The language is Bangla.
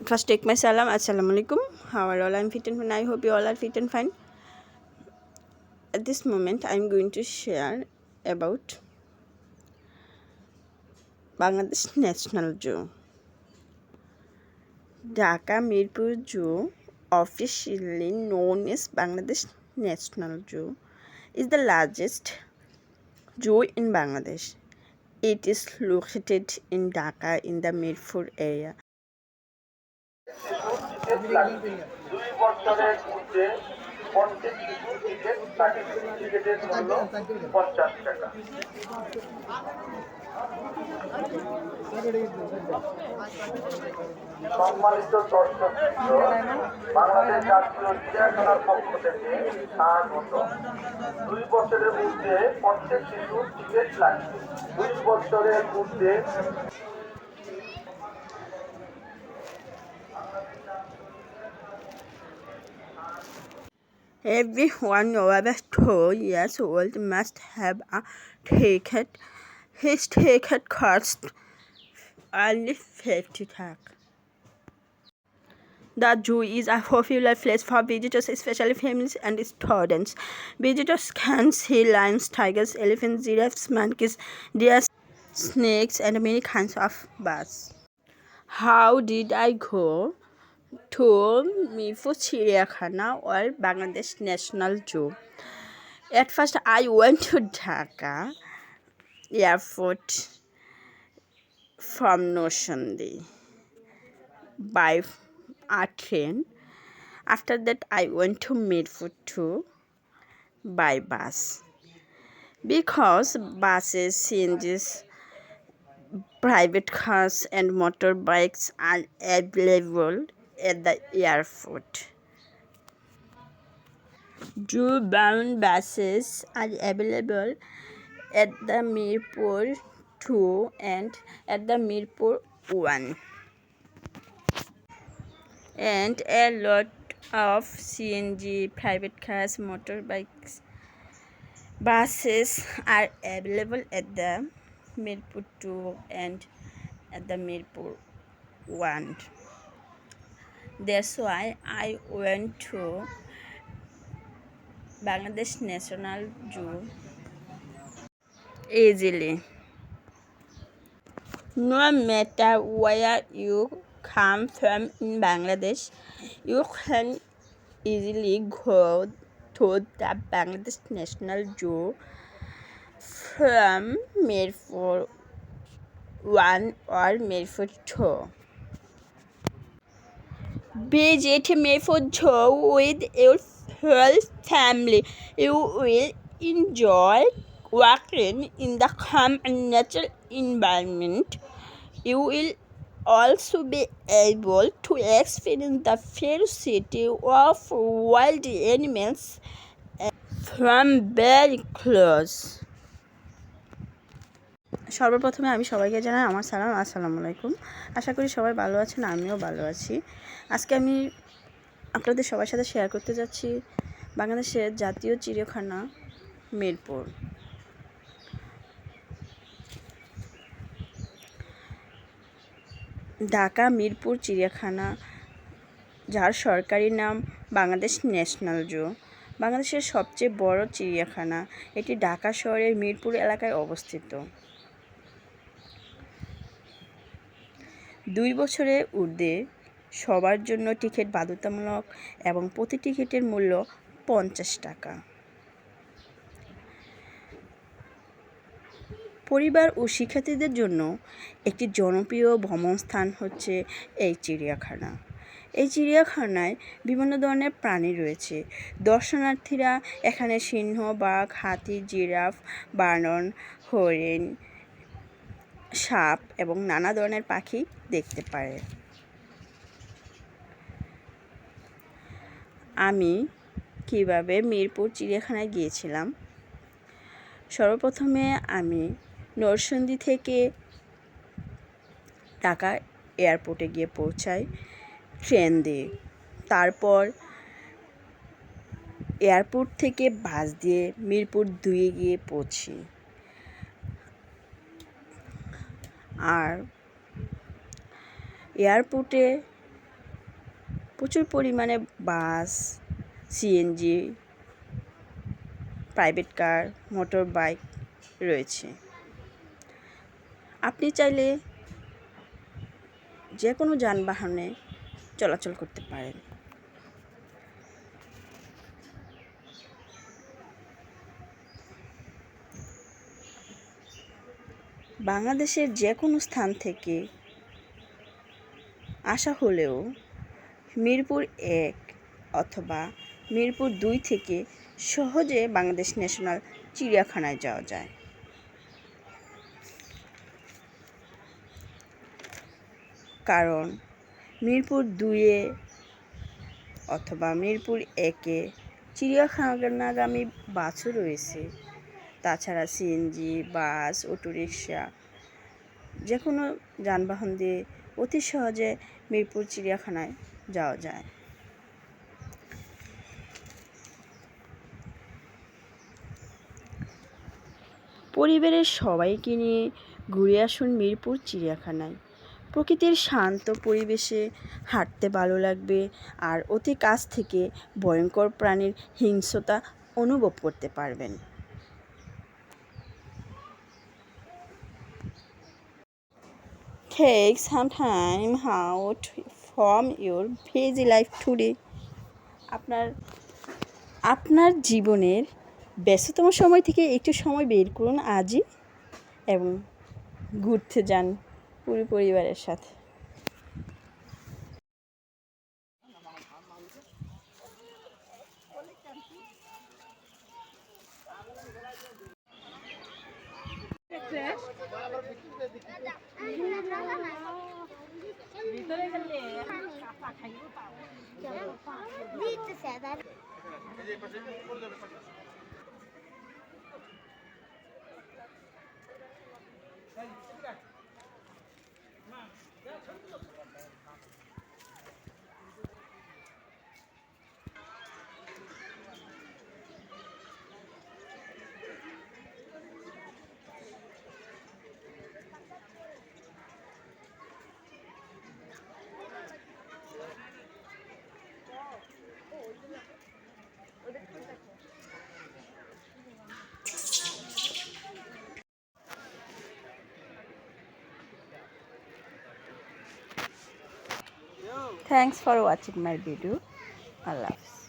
First, take my salam. Assalamu alaikum. How are all? I'm fit and fine. I hope you all are fit and fine. At this moment, I'm going to share about Bangladesh National Zoo. Dhaka Mirpur Zoo, officially known as Bangladesh National Zoo, is the largest zoo in Bangladesh. It is located in Dhaka in the Mirpur area. দুই বছরের মধ্যে প্রত্যেক শিশুর টিকিট লাগে। টিকিটের মূল্য 50 টাকা। সম্মানিত দর্শকবৃন্দ, বাংলাদেশ জাতীয় চিড়িয়াখানার পক্ষ থেকে স্বাগত। 2 বছরের মধ্যে প্রত্যেক শিশুর টিকিট লাগে। 2 বছরের মধ্যে Everyone over 2 years old must have a ticket. His ticket costs only 50 tak. The zoo is a popular place for visitors, especially families and students. Visitors can see lions, tigers, elephants, giraffes, monkeys, deer, snakes, and many kinds of birds. How did I go to Mirpur Chiriyakhana or Bangladesh National Zoo? At first, I went to Dhaka airport from Noshandi by a train. After that, I went to Mirpur too by bus because buses, CNGs, private cars, and motorbikes are available at the airport. Zoo-bound buses are available at the Mirpur 2 and at the Mirpur 1. And a lot of CNG, private cars, motorbikes, buses are available at the Mirpur 2 and at the Mirpur 1. That's why I went to Bangladesh National Zoo easily. No matter where you come from in Bangladesh, you can easily go to the Bangladesh National Zoo from Mirpur 1 or Mirpur 2. Visit Mirpur Zoo with your whole family. You will enjoy walking in the calm and natural environment. You will also be able to experience the ferocity of wild animals from very close. সর্বপ্রথমে আমি সবাইকে জানাই আমার সালাম, আসসালামু আলাইকুম। আশা করি সবাই ভালো আছেন, আমিও ভালো আছি। আজকে আমি আপনাদের সবার সাথে শেয়ার করতে যাচ্ছি বাংলাদেশের জাতীয় চিড়িয়াখানা মিরপুর। ঢাকা মিরপুর চিড়িয়াখানা, যার সরকারি নাম বাংলাদেশ ন্যাশনাল জু, বাংলাদেশের সবচেয়ে বড় চিড়িয়াখানা। এটি ঢাকা শহরের মিরপুর এলাকায় অবস্থিত। 2 বছরের ঊর্ধ্বে সবার জন্য টিকিট বাধ্যতামূলক এবং প্রতি টিকিটের মূল্য 50 টাকা। পরিবার ও শিক্ষার্থীদের জন্য একটি জনপ্রিয় ভ্রমণস্থান হচ্ছে এই চিড়িয়াখানা। এই চিড়িয়াখানায় বিভিন্ন ধরনের প্রাণী রয়েছে। দর্শনার্থীরা এখানে সিংহ, বাঘ, হাতি, জিরাফ, বানর, হরিণ, সাপ এবং নানা ধরনের পাখি দেখতে পারে। আমি কিভাবে মিরপুর চিড়িয়াখানায় গিয়েছিলাম? সর্বপ্রথমে আমি নরসিংদী থেকে ঢাকা এয়ারপোর্টে গিয়ে পৌঁছাই ট্রেন দিয়ে। তারপর এয়ারপোর্ট থেকে বাস দিয়ে মিরপুর 2 গিয়ে পৌঁছি। আর এয়ারপোর্টে প্রচুর পরিমাণে bus, CNG, private car, motor bike রয়েছে। আপনি চাইলে যে কোনো যানবাহনে চলাচল করতে পারেন। বাংলাদেশের যে কোনো স্থান থেকে আসা হলেও মিরপুর 1 অথবা মিরপুর 2 থেকে সহজে বাংলাদেশ ন্যাশনাল চিড়িয়াখানায় যাওয়া যায়। কারণ মিরপুর 2-এ অথবা মিরপুর 1-এ চিড়িয়াখানাগামী বাসও রয়েছে। তাছাড়া সিএনজি, বাস, অটোরিকশা যে কোনো যানবাহন দিয়ে অতি সহজে মিরপুর চিড়িয়াখানায় যাওয়া যায়। পরিবারের সবাইকে নিয়ে ঘুরে আসুন মিরপুর চিড়িয়াখানায়। প্রকৃতির শান্ত পরিবেশে হাঁটতে ভালো লাগবে আর অতি কাছ থেকে ভয়ঙ্কর প্রাণীর হিংস্রতা অনুভব করতে পারবেন। Take some time out from your busy life today. আপনার জীবনের ব্যস্ততম সময় থেকে একটু সময় বের করুন আজই এবং ঘুরতে যান পুরো পরিবারের সাথে। Thanks for watching my video. Allah Hafiz.